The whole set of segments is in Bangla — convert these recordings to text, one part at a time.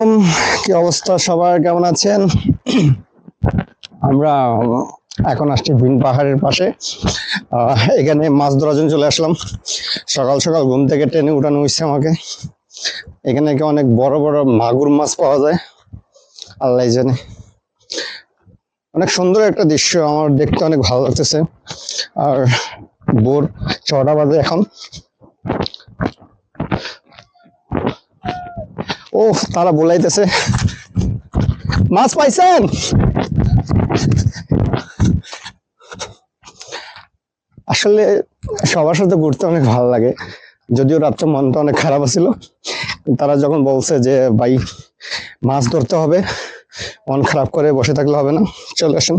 কি অবস্থা সবার, কেমন আছেন? আমরা এখন আসছি ভিন পাহাড়ের পাশে। এখানে মাছ ধরার জন্য চলে আসলাম। সকাল সকাল ঘুম থেকে টেনে উঠানো হয়েছে আমাকে। এখানে কি অনেক বড় বড় মাগুর মাছ পাওয়া যায়, আল্লাহ জানে। অনেক সুন্দর একটা দৃশ্য, আমার দেখতে অনেক ভালো লাগতেছে। আর ভোর 6টা বাজে এখন। ও, তারা বলাইতেছে মাছ পাইছেন। আসলে সবার সাথে ঘুরতে অনেক ভালো লাগে, যদিও রাত্রে মনটা অনেক খারাপ ছিল। তারা যখন বলছে যে ভাই মাছ ধরতে হবে, মন খারাপ করে বসে থাকলে হবে না, চলে আসেন।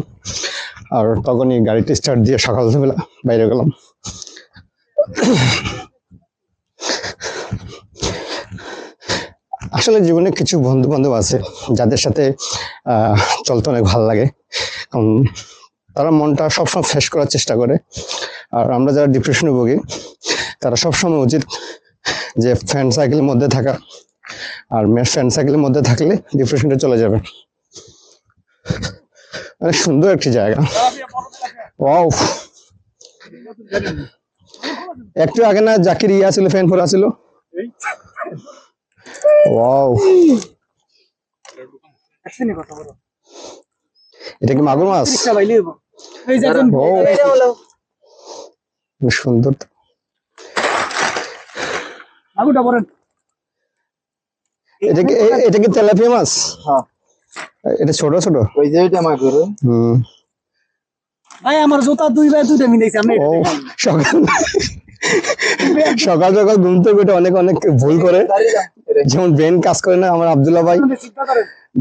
আর তখনই গাড়িটি স্টার্ট দিয়ে সকালবেলা বাইরে গেলাম। আসলে জীবনে কিছু বন্ধু বান্ধব আছে যাদের সাথে চলতে অনেক ভালো লাগে। তারা মনটা সবসময় ফ্রেশ করার চেষ্টা করে। আর আমরা যারা ডিপ্রেশনে ভুগি, তারা সবসময় উচিত যে ফ্রেন্ড সার্কেলের মধ্যে থাকা। আর ফ্রেন্ড সার্কেলের মধ্যে থাকলে ডিপ্রেশনটা চলে যাবে। অনেক সুন্দর একটি জায়গা। ওয়াও, একটু আগে না জাকির ইয়া ছিল, ফ্যান ফোরা ছিল। ওয়াও, এটা কি মাগুর মাছ? সুন্দর। এটা কি তেলাপিয়া মাছ? এটা ছোট ছোট। ওই যে এটা মাগুর। ভাই আমার জুতা দুই ভাই দুইটা মিলাইছি আমরা। সকাল সকাল সকাল ঘুম থেকে উঠে অনেক অনেক ভুল করে, যেমন ব্রেন কাজ করে না আমার আব্দুল্লাহ ভাই।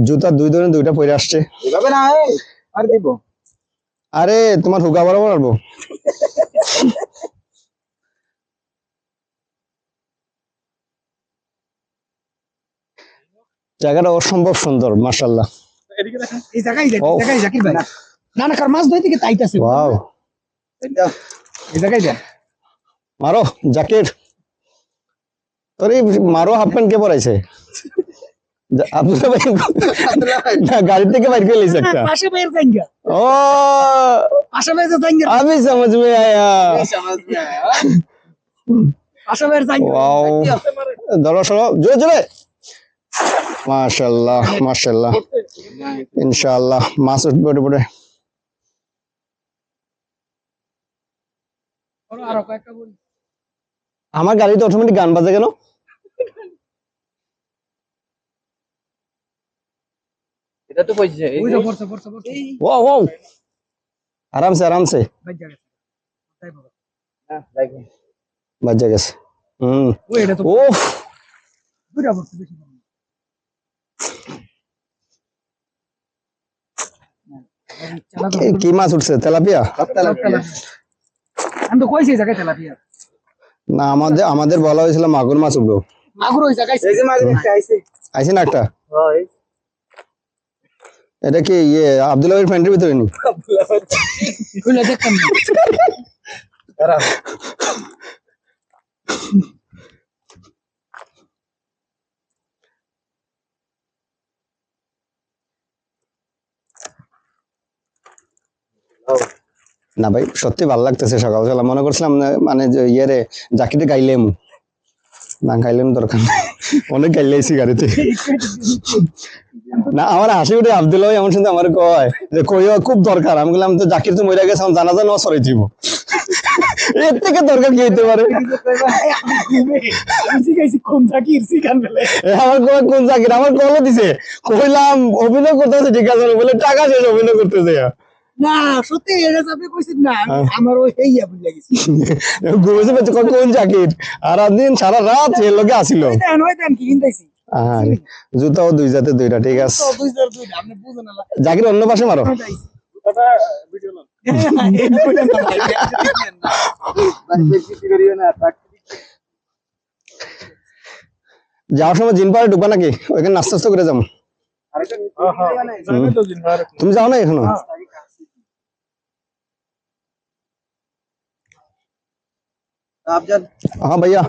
জুতা দুই ধরনের দুইটা পরে আসছে। আরে তোমার হুগা বরাবর আনবো। জায়গাটা অসম্ভব সুন্দর, মাশাআল্লাহ। এই জায়গায় জাকির ভাই না না কার মাছ ধরে থেকে তাইতাছে। ওয়াও, এই জায়গায় দেন মারো জাকির, তোর এই মারো হাফ প্যান্ট কে পরাইছে? আব্দুল্লাহ ভাই গাড়ি থেকে বাইর করে লিছে একটা। পাশে ভাইয়ের জায়গা। ও পাশে ভাইয়ের জায়গা। আমি समझ में आया। পাশে ভাইয়ের জায়গা। ওয়াও, ধরো সরো জোরে জোরে। মাশাআল্লাহ মাশাআল্লাহ, ইনশাআল্লাহ মাছ উঠবে উঠে পড়ে। আরো কয়েকটা বলি। আমার গাড়িতে অটোমেটিক গান বাজে কেন? এটা তো কইছে ওই যে পড়ছে পড়ছে পড়ছে। ওয়াও ওয়াও, আরাম সে আরাম সে ভাই জায়গা তাই বাবা। হ্যাঁ দেখো বাজে গেছে। ওই এটা তো ওফ, দুইটা পড়ছে বেশি না। কি মাছ উঠছে? তেলাপিয়া? আমি তো কইছি জায়গা তেলাপিয়া না, আমাদের বলা হয়েছিল মাগুর মাছ উঠবো। মাগুর ওই জায়গায় এই যে মাছ আইছে আইছে না একটা? হয় এটা কি ইয়ে আব্দুল্লাহ ভাইয়ের ফ্রেন্ডের ভিতরে নি? খুলে দেখতাম না। খারাপ না ভাই, সত্যি ভালো লাগতেছে। সকাল সকাল মনে করছিলাম মানে যে ইয়ে জাকিতে গাইলেম, না গাইলেম দরকার নেই, অনেক গাইলেছি গাড়িতে। না আমার হাসি উঠে, আব্দুল্লাহ ভাই এমন শুনতে আমার কয় যে কইও খুব দরকার। আমি বললাম তো জাকির তো মরে গেছে, জানাজা নেওয়া সরাই দিব, এর থেকে দরকার কি হইতে পারে? কোন জাকির সিকান ফেলে আমার কোন জাকির, আমার কলও দিছে, কইলাম অভিনয় করতেছে ঠিক আছে, বলে টাকা শেষ, অভিনয় করতেছে। না সত্যি এটা আপনি কইছেন না, আমার ওই এইয়া বুঝলা গেছি। ঘুমেছে বেঁচে কোন জাকির, আর দিন সারা রাত এর লগে আসিল। ওই দেন কি কিনতেছি জুতাও দুই জাতের দুইটা, ঠিক আছে। দুইটা আপনি বুঝেন না। জাকির অন্য পাশে মারো। জুতাটা ভিডিও না যাওয়ার সময় জিন পাহাড়ে ঢুকবা নাকি? ওইখানে আস্তে আস্তে করে যাবো। তুমি যাও না এখনো? হ্যাঁ ভাইয়া,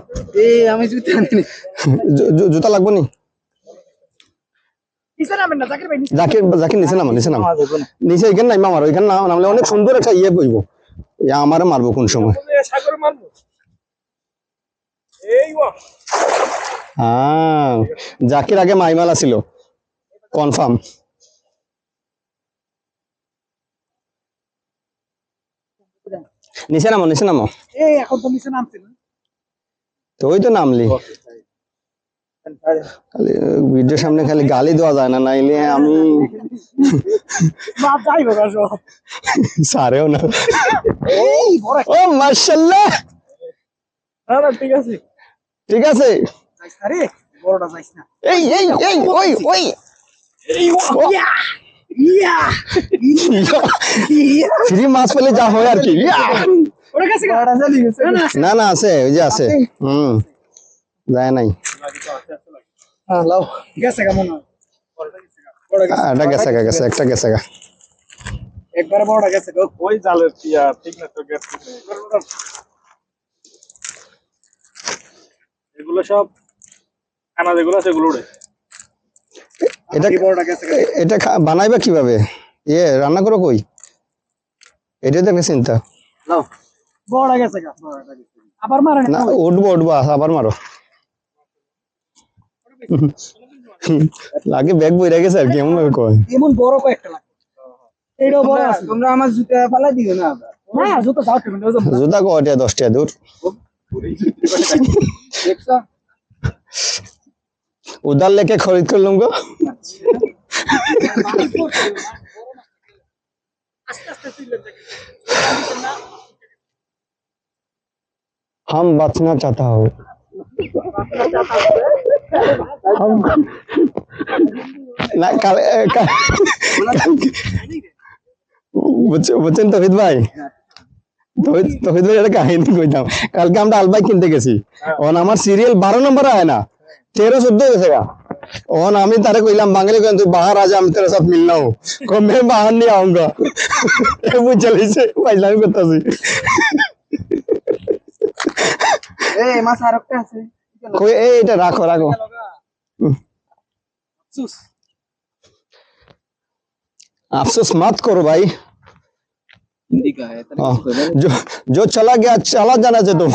আমি জুতা জুতা লাগবো নি? নিচে নামেন না জাকির ভাই নিচে জাকির জাকির নিচে নামো নিচে নামো নামা যাবে না। নিচে এখানে নাইমা মারো এখানে নামলে অনেক সুন্দর একটা ইয়ে বইবো আমারে মারবো কোন সময় সাগর মারবো এই ওয়া হ্যাঁ জাকির আগে মাইমালা ছিল কনফার্ম নিচে নামো নিচে নামো এই এখন তো নিচে নামছে না তো ওই তো নামলি খালি ভিডিওর সামনে খালি গালি দেওয়া যায় না নাইলে আমি মা যাই হোক আসো সারেও না এই বড় ও মাশাআল্লাহ না ঠিক আছে ঠিক আছে যাইস না রে বড়টা যাইস না এই এই এই ওই ওই এই ওয়া ইয়া ইয়া ইয়া ফ্রি মাছ পেলে যা হয় আর কি ইয়া! ওর কাছে বড়টা চলে গেছে না না না আছে ওই যে আছে যায় নাই হ্যাঁ লাও গেছে কেমন বড়টা গেছে এটা গেছে গা, গেছে একটা গেছে গা। একবার বড়টা গেছে গো ওই জালের টিয়া ঠিক না তো গ্যাস এগুলো সব খানা যেগুলো আছে এগুলো উড়ে এটা এই বড়টা গেছে এটা বানাইবা কিভাবে ইয়ে রান্না করো কই এটাই তো একটা চিন্তা নাও বড়টা গেছে গা বড়টা গেছে আবার মারে না উঠবো উঠবো আবার মারো লাগে ব্যাগ বইরা গেছে আর কি এমন ভাবে কয় এমন বড় কয়েকটা লাগে এইটাও বড় আছে তোমরা আমার জুতা ফালাই দিও না না জুতো যাও তুমি জুতা কয়টা 10 টাকা দূর দেখছো उधर लेके खरीद कर लूंगा हम बचना चाहता हूँ हम ना বুঝছেন তহিদ ভাই তহিদ ভাই একটা কাহিনী কইতাম কালকে আমরা আলবাই কিনতে গেছি ওন আমার সিরিয়াল 12 নম্বর আয় না 13-14 গেছে গা ओन আমি তারে কইলাম বাঙালি কইন তুই বাহার আজ আমি तेरे साथ मिलना हूं को मैं बाहर नहीं आऊंगा ए वो चली से পাইলাম করতেছি এই মাছ আরেকটা আছে কই এই এটা রাখো রাখো সুস अफसोस मत करो भाई हिंदी का है जो जो चला गया चला जाना चाहिए तुम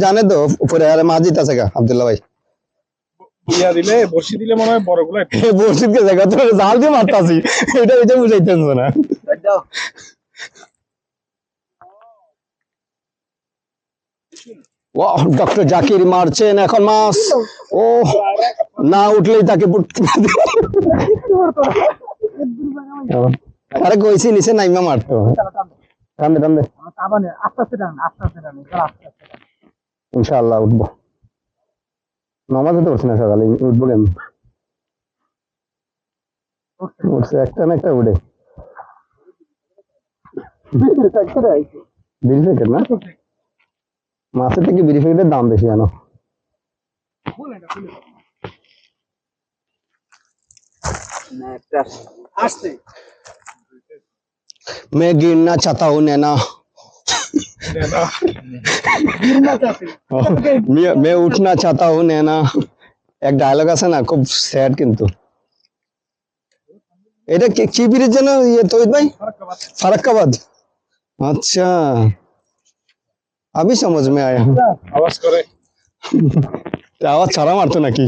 जाने दो ऊपर यार माजी ता सका अब्दुल्ला भाई ইয়া দিলে বর্ষি দিলে মনে হয় বড়গুলো ए बोर्शिद के जगह तो जाल দিয়ে মারতাছি এটা এটা বুঝাইতেছ না দাও ওয়াও ডক্টর জাকির মারছেন এখন মাছ ও না উঠলেই তাকে আরে কইছি নিচে নাইমা মারতো টানদে টানদে সাবানে আস্তে আস্তে টান আস্তে আস্তে টান ইনশাআল্লাহ উঠবো নামাজে তো উঠছি না সকালে উঠবো কেন উঠছে একটা না একটা উঠে বিড়ি প্যাকেট না মাছের থেকে বিড়ি প্যাকেটের দাম বেশি জানো না একটা আসছে मैं गिरना चाहता हूँ नैना गिरना चाहते मैं उठना चाहता हूँ नैना এক ডায়লগ আছে না খুব স্যাড কিন্তু এটা কি ব্রিজ যেন ইয়ে তৌহিদ ভাই फरक्काबाद अच्छा अभी समझ में आया আওয়াজ করে আওয়াজ ছাড়া মারতো নাকি